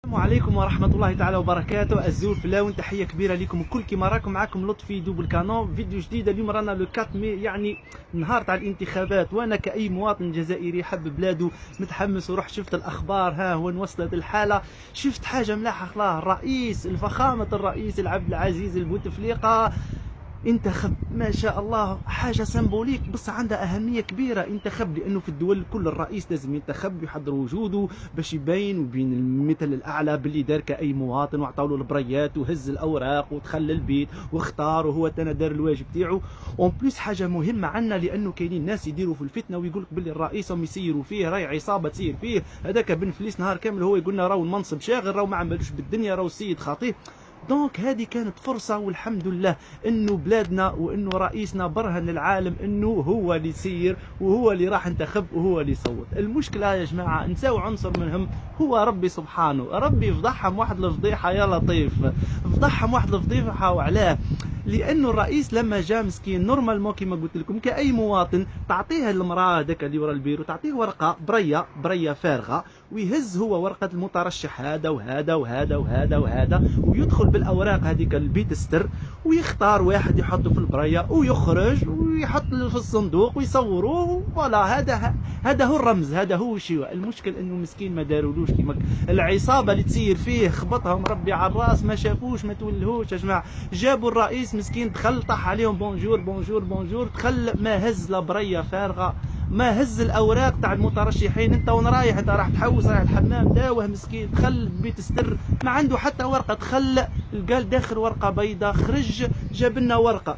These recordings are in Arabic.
السلام عليكم ورحمة الله تعالى وبركاته. الزول فلاون، تحية كبيرة لكم الكل. كيما راكم معكم لطفي دوبل كانون، فيديو جديد. اليوم رانا لو 4 مي، يعني نهار تاع الانتخابات، وانا كأي مواطن جزائري يحب بلاده متحمس، ورحت شفت الاخبار ها وين وصلت الحالة. شفت حاجة ملاحة خلاه الرئيس، الفخامة الرئيس العبد العزيز البوتفليقة انتخب، ما شاء الله، حاجه سمبوليك بس عندها اهميه كبيره. انتخب لانه في الدول كل الرئيس لازم ينتخب، يحضر وجوده باش يبين وبين المثل الاعلى باللي دار كاي مواطن، وعطاو له البريات وهز الاوراق ودخل البيت واختار، وهو تنا دار الواجب تاعو. اون بليس حاجه مهمه عنا، لانه كاينين ناس يديروا في الفتنه ويقول لك باللي الرئيس هم يسيروا فيه، راهي عصابه تسير فيه. هذاك بن فليس نهار كامل هو يقول لنا راهو المنصب شاغل، راهو ما عملوش بالدنيا، راهو السيد خطيب. دونك هذه كانت فرصة، والحمد لله انه بلادنا وانه رئيسنا برهن للعالم انه هو اللي يسير وهو اللي راح ينتخب وهو اللي يصوت. المشكلة يا جماعة نساو عنصر منهم، هو ربي سبحانه. ربي فضحهم واحد الفضيحة يا لطيف، فضحهم واحد الفضيحة. وعلاه؟ لانه الرئيس لما جاء مسكين نورمالمون كيما قلت لكم كاي مواطن، تعطيه المراه هذاك اللي ورا البيرو، تعطيه ورقه بريه فارغه، ويهز هو ورقه المترشح هذا وهذا وهذا وهذا وهذا، ويدخل بالاوراق هذيك البيت ستر، ويختار واحد يحطه في البريه ويخرج ويحط في الصندوق ويصوروه. فوالا هذا هو الرمز، هذا هو الشيء. المشكل انه مسكين ما دارولوش كيما العصابه اللي تسير فيه، خبطهم ربي على الراس، ما شافوش ما تولهوش يا جماعه. جابوا الرئيس مسكين، دخل طح عليهم بونجور بونجور بونجور، دخل ما هز لا بريه فارغه، ما هز الاوراق تاع المترشحين. انت وين رايح؟ انت راح تحوس، رايح الحمام؟ داوه مسكين، دخل بيت ستر ما عنده حتى ورقه، دخل قال داخل ورقه بيضاء، خرج جاب لنا ورقه،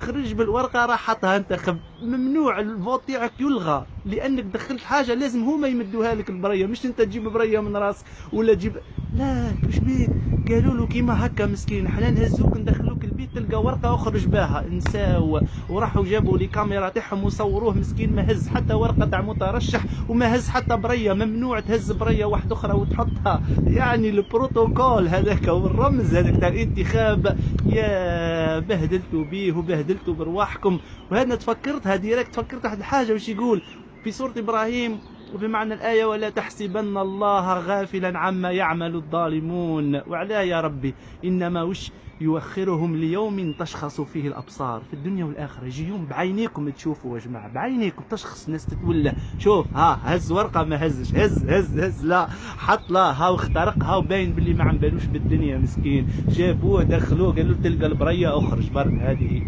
خرج بالورقه راح حطها انتخب. ممنوع الفوت تاعك يلغى، لانك دخلت حاجه لازم هما يمدوها لك البريه، مش انت تجيب بريه من راسك ولا تجيب. لا مش بيك، قالوا له كيما هكا مسكين، حنا نهزوك ندخلوك البيت تلقى ورقه اخرج بها. نساو وراحوا جابوا لي كاميرا تاعهم وصوروه مسكين، ما هز حتى ورقه تاع مترشح وما هز حتى بريه. ممنوع تهز بريه واحده اخرى وتحطها، يعني البروتوكول هذاك والرمز هذاك تاع الانتخاب. يا بهدلتوا بيه وبهدلتوا برواحكم. وهذا تفكرتها ديريكت، تفكرت واحد الحاجه وش يقول في سوره ابراهيم وبمعنى الآية: ولا تحسبن الله غافلا عما يعمل الظالمون. وعلاه يا ربي؟ إنما وش يوخرهم ليوم تشخص فيه الأبصار. في الدنيا والآخرة يجي يوم بعينيكم تشوفوا يا جماعة، بعينيكم تشخص، الناس تتولى. شوف هز ورقة ما هزش، هز لا حط، لا واخترقها وباين باللي ما عم بالوش بالدنيا مسكين. جابوه دخلوه قالوا تلقى البرية اخرج برد. هذه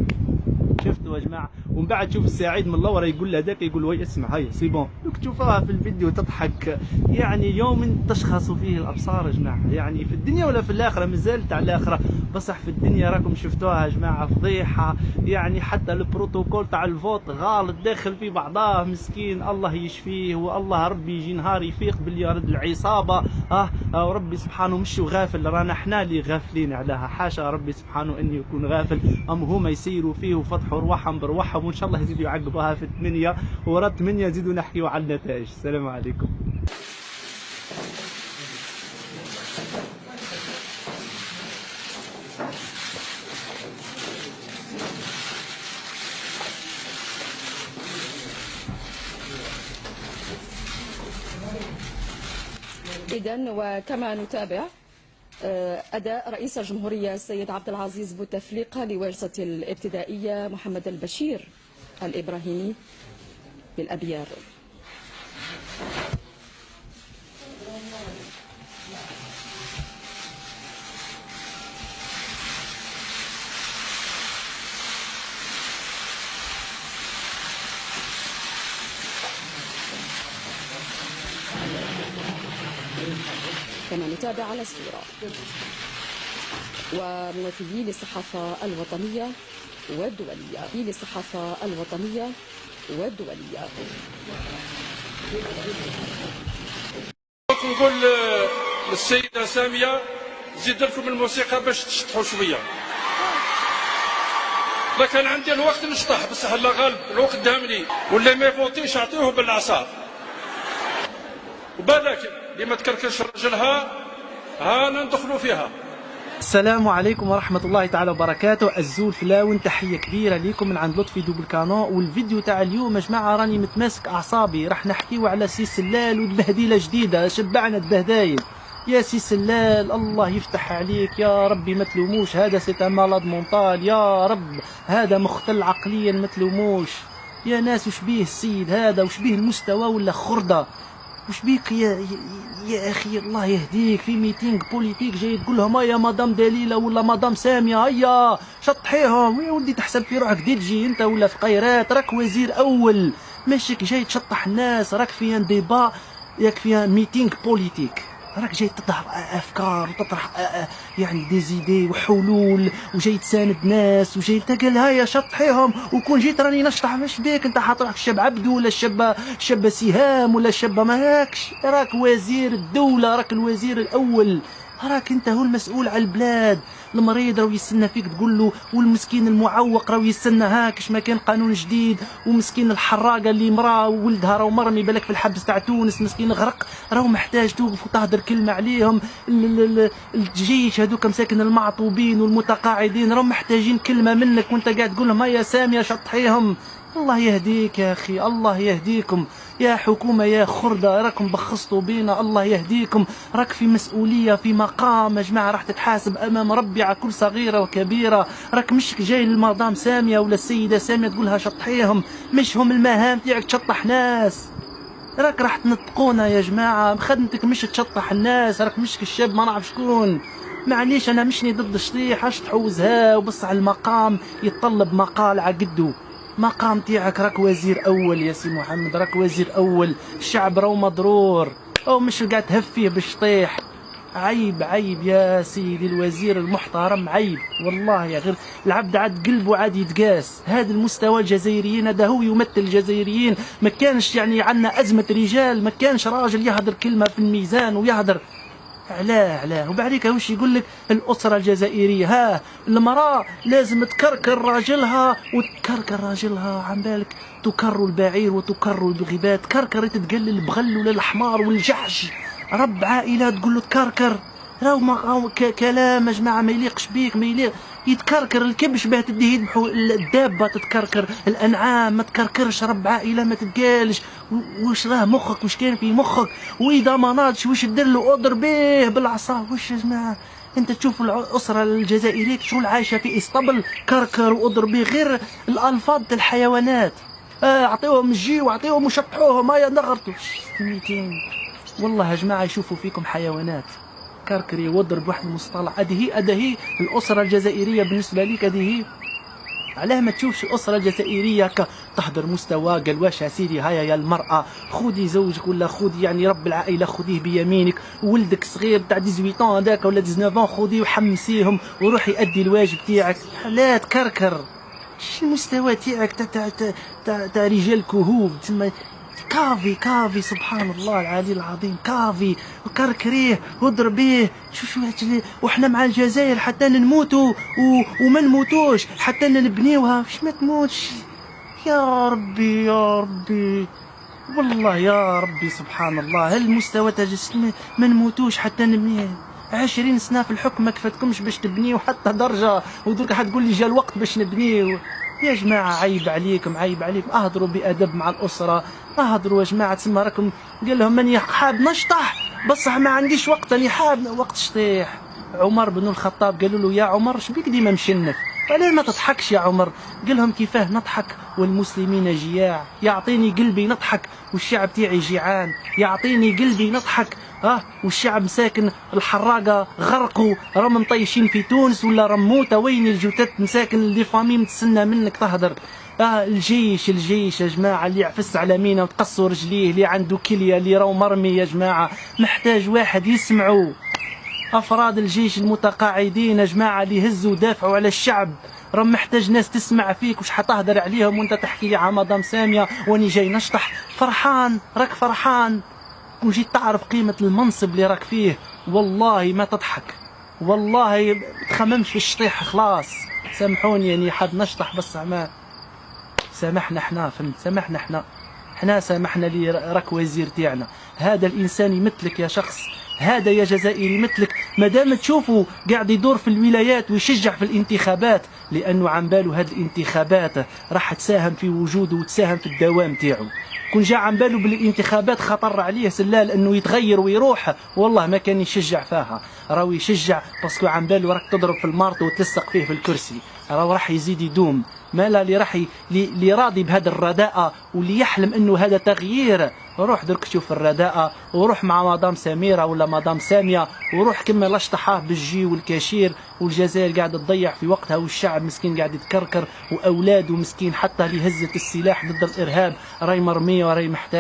شفتوا يا جماعه؟ ومن بعد شوف السعيد من اللورة يقول له هذاك، يقول وي اسمع هيا سي بون. دوك تشوفوها في الفيديو تضحك. يعني يوم تشخص فيه الابصار يا جماعه، يعني في الدنيا ولا في الاخره؟ مازال تاع الاخره، بصح في الدنيا راكم شفتوها يا جماعه فضيحه. يعني حتى البروتوكول تاع الفوت غالط داخل في بعضاه مسكين، الله يشفيه. والله ربي يجي نهار يفيق باللي يرد العصابه. وربي سبحانه مش غافل، رانا احنا اللي غافلين عليها. حاشا ربي سبحانه انه يكون غافل، هما يسيروا فيه وفتحوا رواحهم برواحهم، وان شاء الله يزيدوا يعقبوها في 8 ورا 8 يزيدوا نحكيوا على النتائج. السلام عليكم. إذن وكما نتابع أداء رئيس الجمهورية السيد عبد العزيز بوتفليقة لورشة الابتدائية محمد البشير الإبراهيمي بالأبيار. كما نتابع على الصورة وممثلي للصحافة الوطنية والدولية للصحافة الوطنية والدولية. نقول للسيدة سامية زيد لكم الموسيقى باش تشطحوا شوية. ما كان عندي الوقت نشطح، بصح الله غالب الوقت دامني، واللي ما يفوتيش اعطيه بالعصا. وبالك اللي ما تكركش رجلها هانا ندخلوا فيها. السلام عليكم ورحمة الله تعالى وبركاته. الزول فلاون، تحية كبيرة ليكم من عند لطفي دوبل كانون. والفيديو تاع اليوم يا جماعة راني متماسك أعصابي، راح نحكيو على سي سلال والبهديلة جديدة، شبعنا البهدايل. يا سي سلال الله يفتح عليك يا ربي، ما تلوموش، هذا سي مالاد مونطال يا رب، هذا مختل عقليا ما تلوموش يا ناس. وش بيه السيد هذا؟ وش بيه المستوى ولا خردة؟ وش بيك يا اخي الله يهديك؟ في ميتينغ بوليتيك جاي تقول لهم يا مدام دليلة ولا مدام سامية هيا شطحيهم. يا ولدي تحسب في روحك ديجي انت ولا في قيرات؟ راك وزير اول، ماشيك جاي تشطح الناس، راك فيها ديبا، ياك فيها ميتينغ بوليتيك، راك جاي تطرح افكار وتطرح يعني ديزيدي وحلول، وجاي تساند ناس، وجاي تقول هيا شطحيهم. وكون جيت راني نشطح، مش بيك انت حاط روحك الشاب عبدو ولا الشاب سهام ولا الشاب ما هاكش؟ راك وزير الدولة، راك الوزير الاول، راك انت هو المسؤول على البلاد. المريض راهو يستنى فيك تقول له، والمسكين المعوق راهو يستنى هاكش ما كان قانون جديد، ومسكين الحراقه اللي مراه وولدها راهو مرمي بالك في الحبس تاع تونس مسكين غرق، راهو محتاج توقف وتهدر كلمه عليهم. الجيش هذوك مساكن المعطوبين والمتقاعدين راهو محتاجين كلمه منك، وانت قاعد تقول لهم هيا ساميه شطحيهم. الله يهديك يا اخي، الله يهديكم يا حكومة يا خردة، راكم بخصتوا بينا، الله يهديكم. راك في مسؤولية، في مقام يا جماعة، راح تتحاسب أمام ربي على كل صغيرة وكبيرة. راك مش جاي للمدام سامية ولا السيدة سامية تقولها شطحيهم، مش هم المهام تاعك تشطح ناس. راك راح تنطقونا يا جماعة، خدمتك مش تشطح الناس، راك مش الشاب ما نعرف شكون. معليش أنا مشني ضد الشطيح، أشطحوا وزها وبص على المقام يتطلب مقال عقده. مقام تاعك راك وزير اول يا سي محمد، راك وزير اول، الشعب راهو مضرور، او مش قاعد تهفيه بالشطيح. عيب عيب يا سيدي الوزير المحترم، عيب والله يا غير العبد عاد قلبه عاد يتقاس. هذا المستوى الجزائريين، هذا هو يمثل الجزائريين. ما كانش يعني عندنا ازمه رجال، ما كانش راجل يهدر كلمه في الميزان ويهدر. علاه وبعديك وش يقول لك الأسرة الجزائرية؟ ها المرأة لازم تكركر راجلها وتكركر راجلها، عن بالك تكر البعير وتكر البغيبات، كركر تتقلل بغل ولا الحمار والجحش، رب عائلة تقول له تكركر. راهو كلام يا جماعة ما يليقش بيك، ما يليق. يتكركر الكبش باه تديه يذبحوا الدابة، تتكركر الأنعام ما تكركرش، رب عائلة ما تتقالش. وش راه مخك، وش كان في مخك؟ وإذا ما ناضش وش تدير له؟ اضرب به بالعصا. وش يا جماعة انت تشوف الأسرة الجزائرية شغل عايشة في اسطبل، كركر واضرب به، غير الألفاظ الحيوانات. اعطيهم الجي واعطيهم وشطحوهم هيا نغرتوا 200. والله يا جماعة يشوفوا فيكم حيوانات. كركري واضرب واحد المصطلح، هذه الأسرة الجزائرية بالنسبة ليك، هذه علاه ما تشوفش الأسرة الجزائرية تحضر مستوى؟ قال واش يا سيدي هيا يا المرأة خذي زوجك ولا خذي يعني رب العائلة خذيه بيمينك، وولدك صغير تاع 18 هذاك ولا 19 خذيه وحمسيهم وروحي أدي الواجب تاعك. لا تكركر، شو المستوى تاعك تاع رجال كهوف تسمى كافي سبحان الله العلي العظيم، كافي وكركريه واضربيه. شو وإحنا مع الجزائر حتى نموتوا وما نموتوش، حتى نبنيوها مش ما تموتش. يا ربي والله يا ربي سبحان الله، هالمستوى تاع ما نموتوش حتى نبنيه. 20 سنة في الحكم ما كفتكمش باش تبنيو حتى درجة، ودرك حتقول لي جا الوقت باش نبنيو. يا جماعة عيب عليكم، اهضروا بأدب مع الأسرة، اهضروا يا جماعة. تسمى راكم قال لهم ماني حاب نشطح بصح ما عنديش وقت، اني حاب وقت شطيح. عمر بن الخطاب قالوا له يا عمر شبيك ديما مشنف؟ قال ما تضحكش يا عمر. قال لهم كيفاه نضحك والمسلمين جياع؟ يعطيني قلبي نضحك والشعب تاعي جيعان، يعطيني قلبي نضحك والشعب مساكن الحراقه غرقوا، راهم مطيشين في تونس ولا رموته، وين الجثث مساكن اللي فامي متسنى منك تهدر. الجيش يا جماعه اللي يعفس على مينا وتقصوا رجليه، اللي عنده كليه، اللي راهو مرمي يا جماعه، محتاج واحد يسمعوا. افراد الجيش المتقاعدين يا جماعه اللي يهزوا ودافعوا على الشعب، راهم محتاج ناس تسمع فيك. وش حتهدر عليهم وانت تحكي لي على مدام ساميه واني جاي نشطح؟ فرحان، راك فرحان وجيت تعرف قيمة المنصب اللي راك فيه. والله ما تضحك، والله تخممش في الشطيح خلاص. سامحوني يعني حد نشطح بس ما سامحنا احنا، فهمت؟ سامحنا احنا سامحنا لي راك وزير تاعنا. هذا الانسان يمثلك يا شخص، هذا يا جزائري يمثلك. مادام تشوفوا قاعد يدور في الولايات ويشجع في الانتخابات، لانه عن باله هذه الانتخابات راح تساهم في وجوده وتساهم في الدوام تاعو. كون جا عن باله بالانتخابات خطر عليه سلال انه يتغير ويروح، والله ما كان يشجع فيها، راهو يشجع باسكو عن باله راك تضرب في المارطو وتلصق فيه في الكرسي، راهو راح يزيد يدوم. مالا اللي راح اللي راضي بهذا الرداءة واللي يحلم انه هذا تغيير، روح درك شوف الرداءة وروح مع مدام سميرة ولا مدام سامية، وروح كمل اشطحاه بالجي والكاشير، والجزائر قاعدة تضيع في وقتها، والشعب مسكين قاعد يتكركر، واولاده مسكين حتى اللي هزت السلاح ضد الارهاب راهي مرمية وراهي محتاج.